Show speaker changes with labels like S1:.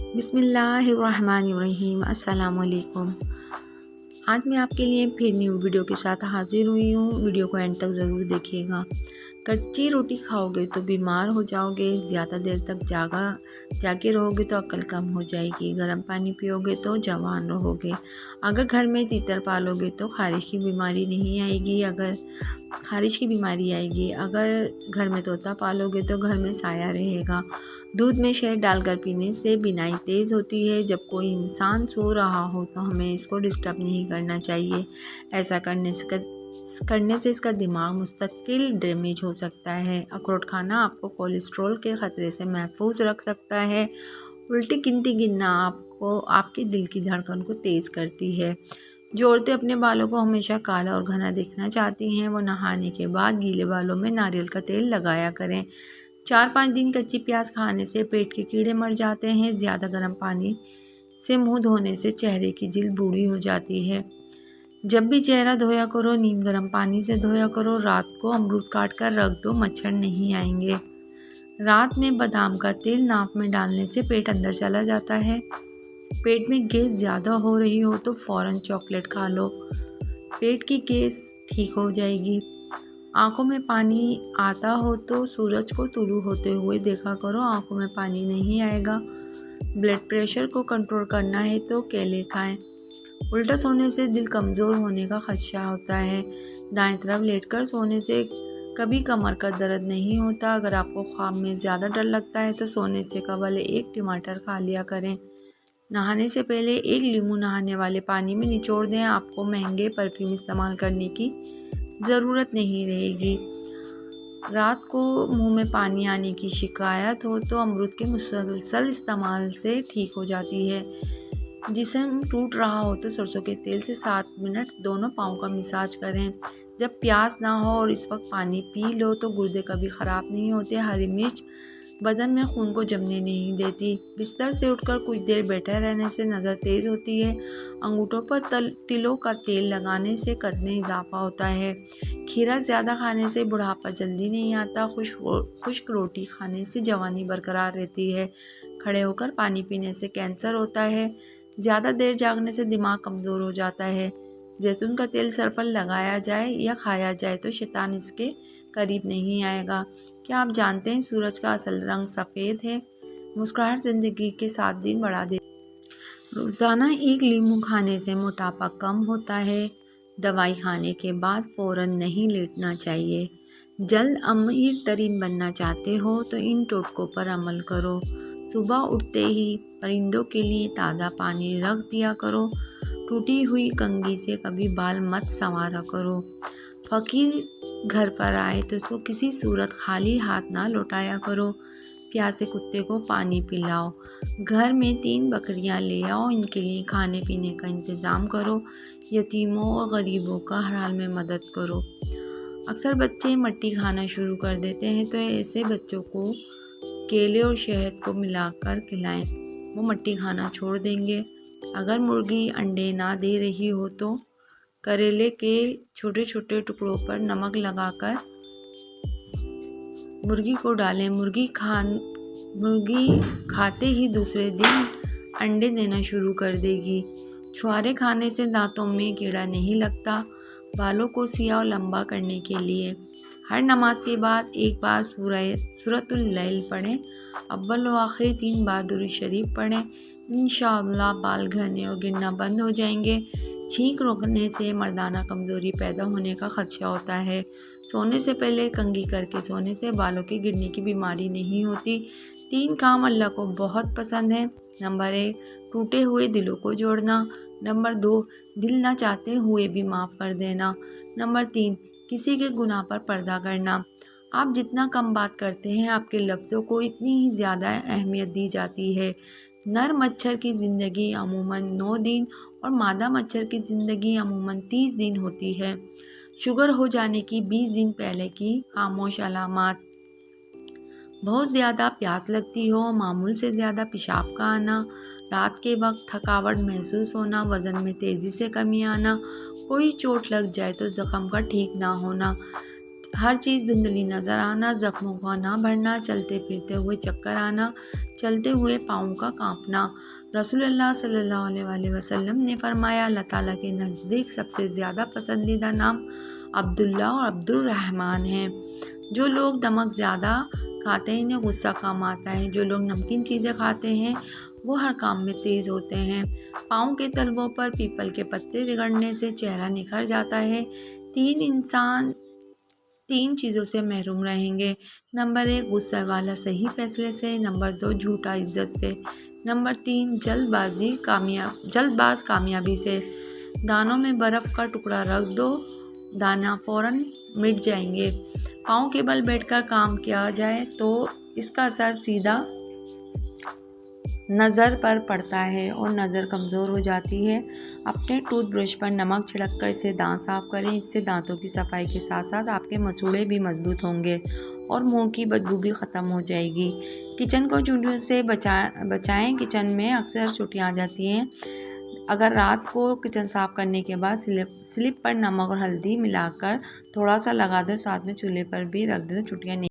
S1: बिस्मिल्लाहिर्रहमानिर्रहीम। अस्सलाम वालेकुम। आज मैं आपके लिए फिर न्यू वीडियो के साथ हाजिर हुई हूँ। वीडियो को एंड तक ज़रूर देखिएगा। कच्ची रोटी खाओगे तो बीमार हो जाओगे, ज़्यादा देर तक जाके रहोगे तो अक्ल कम हो जाएगी, गर्म पानी पियोगे तो जवान रहोगे, अगर घर में तीतर पालोगे तो खारिश की बीमारी नहीं आएगी, अगर घर में तोता पालोगे तो घर में साया रहेगा। दूध में शहद डालकर पीने से बीनाई तेज़ होती है। जब कोई इंसान सो रहा हो तो हमें इसको डिस्टर्ब नहीं करना चाहिए। ऐसा करने से इसका दिमाग मुस्तकिल डैमेज हो सकता है। अखरोट खाना आपको कोलेस्ट्रॉल के ख़तरे से महफूज रख सकता है। उल्टी गिनती गिनना आपको आपके दिल की धड़कन को तेज़ करती है। जो औरतें अपने बालों को हमेशा काला और घना देखना चाहती हैं वो नहाने के बाद गीले बालों में नारियल का तेल लगाया करें। 4-5 दिन कच्ची प्याज खाने से पेट के कीड़े मर जाते हैं। ज़्यादा गर्म पानी से मुंह धोने से चेहरे की जिल्द बूढ़ी हो जाती है। जब भी चेहरा धोया करो नीम गर्म पानी से धोया करो। रात को अमरूद काट कर रख दो, मच्छर नहीं आएंगे। रात में बादाम का तेल नाक में डालने से पेट अंदर चला जाता है। पेट में गैस ज़्यादा हो रही हो तो फ़ौरन चॉकलेट खा लो, पेट की गैस ठीक हो जाएगी। आंखों में पानी आता हो तो सूरज को तुलू होते हुए देखा करो, आंखों में पानी नहीं आएगा। ब्लड प्रेशर को कंट्रोल करना है तो केले खाएं। उल्टा सोने से दिल कमज़ोर होने का खदशा होता है। दाएं तरफ लेटकर सोने से कभी कमर का दर्द नहीं होता। अगर आपको ख्वाब में ज़्यादा डर लगता है तो सोने से कबल एक टमाटर खा लिया करें। नहाने से पहले एक नींबू नहाने वाले पानी में निचोड़ दें। आपको महंगे परफ्यूम इस्तेमाल करने की ज़रूरत नहीं रहेगी। रात को मुंह में पानी आने की शिकायत हो तो अमरूद के मुसलसल इस्तेमाल से ठीक हो जाती है। जिस्म टूट रहा हो तो सरसों के तेल से 7 मिनट दोनों पाँव का मसाज करें। जब प्यास ना हो और इस वक्त पानी पी लो तो गुर्दे कभी ख़राब नहीं होते। हरी मिर्च बदन में खून को जमने नहीं देती। बिस्तर से उठकर कुछ देर बैठे रहने से नज़र तेज़ होती है। अंगूठों पर तिलों का तेल लगाने से कद में इजाफा होता है। खीरा ज़्यादा खाने से बुढ़ापा जल्दी नहीं आता। खुश्क रोटी खाने से जवानी बरकरार रहती है। खड़े होकर पानी पीने से कैंसर होता है। ज़्यादा देर जागने से दिमाग कमज़ोर हो जाता है। जैतून का तेल सर पर लगाया जाए या खाया जाए तो शैतान इसके करीब नहीं आएगा। क्या आप जानते हैं सूरज का असल रंग सफ़ेद है? मुस्कुराहट ज़िंदगी के 7 दिन बढ़ा दे। रोज़ाना एक नींबू खाने से मोटापा कम होता है। दवाई खाने के बाद फ़ौरन नहीं लेटना चाहिए। जल्द अमीर तरीन बनना चाहते हो तो इन टोटकों पर अमल करो। सुबह उठते ही परिंदों के लिए ताज़ा पानी रख दिया करो। टूटी हुई कंघी से कभी बाल मत संवारा करो। फ़कीर घर पर आए तो उसको किसी सूरत खाली हाथ ना लौटाया करो। प्यासे कुत्ते को पानी पिलाओ। घर में 3 बकरियां ले आओ, इनके लिए खाने पीने का इंतज़ाम करो। यतीमों और गरीबों का हर हाल में मदद करो। अक्सर बच्चे मट्टी खाना शुरू कर देते हैं तो ऐसे बच्चों को केले और शहद को मिलाकर खिलाएं, वो मट्टी खाना छोड़ देंगे। अगर मुर्गी अंडे ना दे रही हो तो करेले के छोटे छोटे टुकड़ों पर नमक लगाकर मुर्गी को डालें। मुर्गी खाते ही दूसरे दिन अंडे देना शुरू कर देगी। छुहारे खाने से दांतों में कीड़ा नहीं लगता। बालों को सिया और लंबा करने के लिए हर नमाज के बाद एक बार सूरतुल लैल पढ़ें। अव्वल व आखिरी 3 बार दुरूद शरीफ पढ़ें। इंशाअल्लाह बाल घने और गिरना बंद हो जाएंगे। छींक रोकने से मर्दाना कमज़ोरी पैदा होने का खदशा होता है। सोने से पहले कंघी करके सोने से बालों के गिरने की बीमारी नहीं होती। 3 काम अल्लाह को बहुत पसंद है। नंबर 1, टूटे हुए दिलों को जोड़ना। नंबर 2, दिल ना चाहते हुए भी माफ़ कर देना। नंबर 3, किसी के गुनाह पर पर्दा करना। आप जितना कम बात करते हैं आपके लफ्ज़ों को इतनी ही ज़्यादा अहमियत दी जाती है। नर मच्छर की ज़िंदगी अमूमन 9 दिन और मादा मच्छर की ज़िंदगी अमूमन 30 दिन होती है। शुगर हो जाने की 20 दिन पहले की खामोश अलामात: बहुत ज़्यादा प्यास लगती हो, मामूल से ज़्यादा पेशाब का आना, रात के वक्त थकावट महसूस होना, वज़न में तेज़ी से कमी आना, कोई चोट लग जाए तो ज़ख्म का ठीक ना होना, हर चीज़ धुंधली नज़र आना, ज़ख्मों का ना भरना, चलते फिरते हुए चक्कर आना, चलते हुए पाँव का कांपना। रसूलुल्लाह सल्लल्लाहु अलैहि वसल्लम ने फरमाया, अल्लाह ताला के नज़दीक सबसे ज़्यादा पसंदीदा नाम अब्दुल्ला और अब्दुर्रहमान हैं। जो लोग नमक ज़्यादा खाते हैं इन्हें गुस्सा कम आता है। जो लोग नमकीन चीज़ें खाते हैं वो हर काम में तेज़ होते हैं। पाँव के तलवों पर पीपल के पत्ते रगड़ने से चेहरा निखर जाता है। इंसान 3 चीज़ों से महरूम रहेंगे। नंबर 1 गुस्से वाला सही फैसले से, नंबर 2 झूठा इज्जत से, नंबर 3 जल्दबाज कामयाबी से। दानों में बर्फ़ का टुकड़ा रख दो, दाना फ़ौरन मिट जाएंगे। पाँव के बल बैठकर काम किया जाए तो इसका असर सीधा नज़र पर पड़ता है और नज़र कमज़ोर हो जाती है। अपने टूथब्रश पर नमक छिड़ककर इसे दांत साफ करें। इससे दांतों की सफाई के साथ साथ आपके मसूड़े भी मजबूत होंगे और मुंह की बदबू भी ख़त्म हो जाएगी। किचन को चूंटियों से बचाएं। किचन में अक्सर चुटियाँ आ जाती हैं। अगर रात को किचन साफ़ करने के बाद स्लिप पर नमक और हल्दी मिलाकर थोड़ा सा लगा दें, साथ में चूल्हे पर भी रख दें, चुटियाँ नहीं